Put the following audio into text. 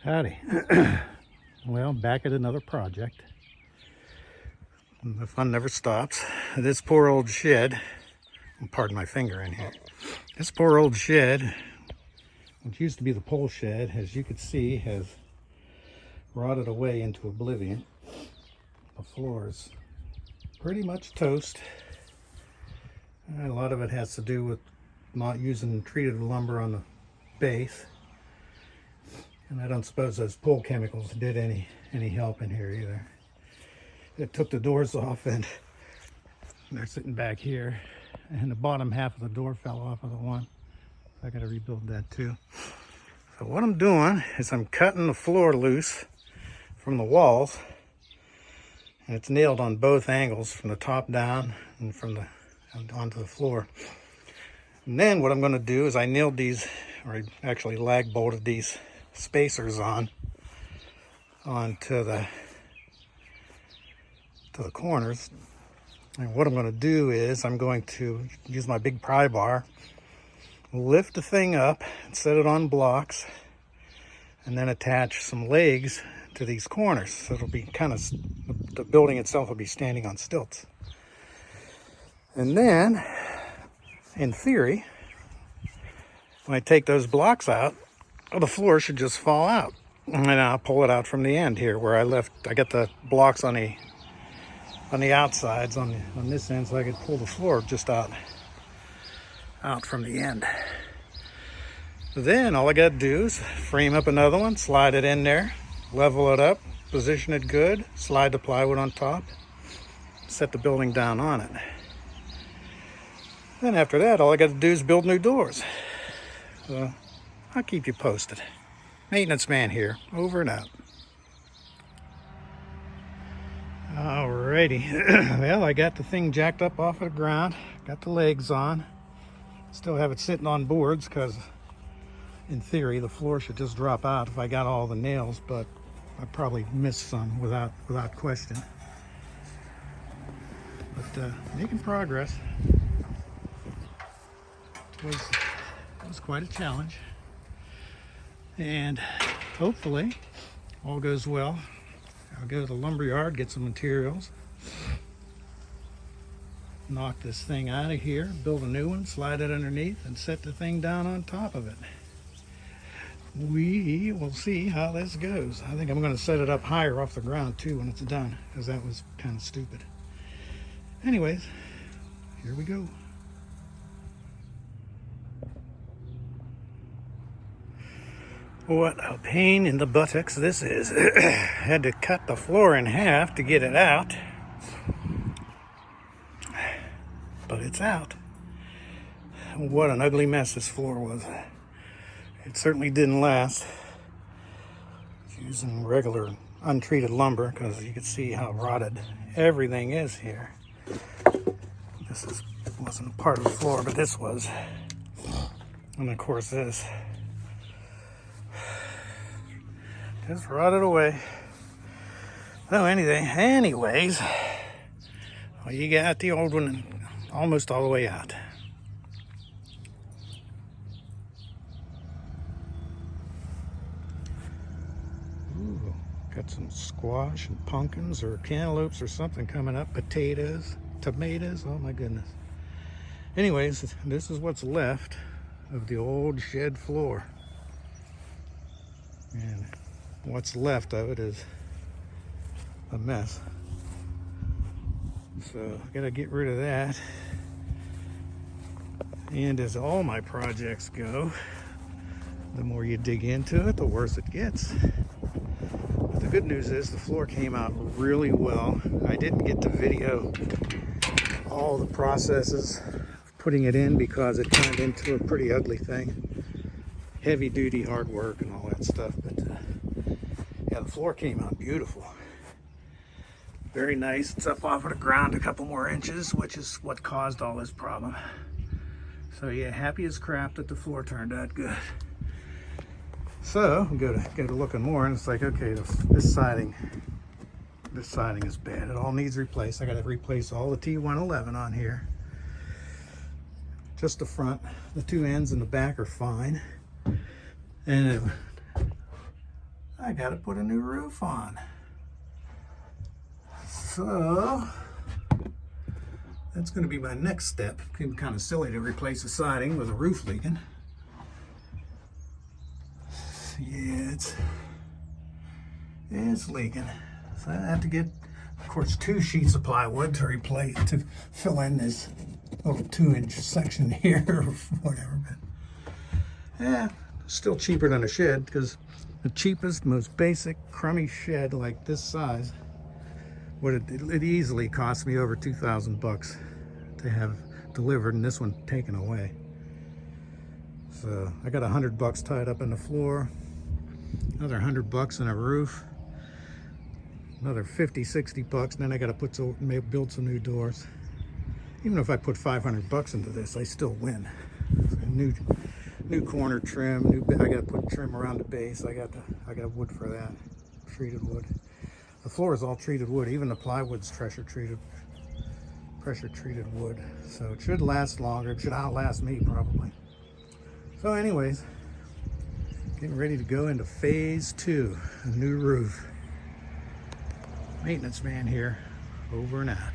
Howdy. Well, back at another project. The fun never stops. This poor old shed, pardon my finger in here. This poor old shed, which used to be the pole shed, as you can see, has rotted away into oblivion. The floor is pretty much toast. A lot of it has to do with not using treated lumber on the base. And I don't suppose those pole chemicals did any help in here either. It took the doors off and they're sitting back here. And the bottom half of the door fell off of the one. So I gotta rebuild that too. So what I'm doing is I'm cutting the floor loose from the walls. And it's nailed on both angles, from the top down and from the onto the floor. And then what I'm gonna do is I nailed these, or I actually lag bolted these spacers onto the corners. And what I'm going to do is I'm going to use my big pry bar, lift the thing up and set it on blocks, and then attach some legs to these corners. So it'll be kind of, the building itself will be standing on stilts. And then, in theory, when I take those blocks out, the floor should just fall out. And I'll pull it out from the end here where I got the blocks on the outsides on this end, so I could pull the floor just out from the end. Then all I got to do is frame up another one, slide it in there, level it up, position it good, slide the plywood on top, set the building down on it. Then after that, all I got to do is build new doors. So I'll keep you posted. Maintenance man here, over and out. Alrighty. Well, I got the thing jacked up off of the ground, got the legs on. Still have it sitting on boards because in theory the floor should just drop out if I got all the nails, but I probably missed some without question. But making progress. It was quite a challenge. And hopefully all goes well. I'll go to the lumberyard, get some materials, knock this thing out of here, build a new one, slide it underneath, and set the thing down on top of it. We will see how this goes. I think I'm going to set it up higher off the ground too when it's done, because that was kind of stupid. Anyways, here we go. What a pain in the buttocks this is. Had to cut the floor in half to get it out. But it's out. What an ugly mess this floor was. It certainly didn't last. Using regular untreated lumber, because you can see how rotted everything is here. This wasn't a part of the floor, but this was. And of course this. Just rotted away. Oh, anyways, well, you got the old one almost all the way out. Ooh, got some squash and pumpkins or cantaloupes or something coming up. Potatoes, tomatoes, oh my goodness. Anyways, this is what's left of the old shed floor. And what's left of it is a mess. So I gotta get rid of that. And as all my projects go, the more you dig into it, the worse it gets. But the good news is the floor came out really well. I didn't get to video all the processes of putting it in because it turned into a pretty ugly thing. Heavy duty hard work and all that stuff, but yeah, the floor came out beautiful. Very nice. It's up off of the ground a couple more inches, which is what caused all this problem. So yeah, happy as crap that the floor turned out good. So go to looking more, and it's like, okay, this siding is bad. It all needs replaced. I got to replace all the T111 on here. Just the front. The two ends and the back are fine. And I gotta put a new roof on. So that's gonna be my next step. It's kind of silly to replace the siding with a roof leaking. Yeah, it's leaking. So I have to get, of course, 2 sheets of plywood to replace, to fill in this little 2-inch section here or whatever. But yeah, still cheaper than a shed, because the cheapest, most basic, crummy shed like this size it easily cost me over 2,000 bucks to have delivered, and this one taken away. So I got 100 bucks tied up in the floor, another 100 bucks in a roof, another 50, 60 bucks, and then I got to build some new doors. Even if I put 500 bucks into this, I still win. So new corner trim, I got to put trim around the base. I got wood for that, treated wood. The floor is all treated wood. Even the plywood's pressure treated wood. So it should last longer. It should outlast me probably. So anyways, getting ready to go into phase 2, a new roof. Maintenance man here, over and out.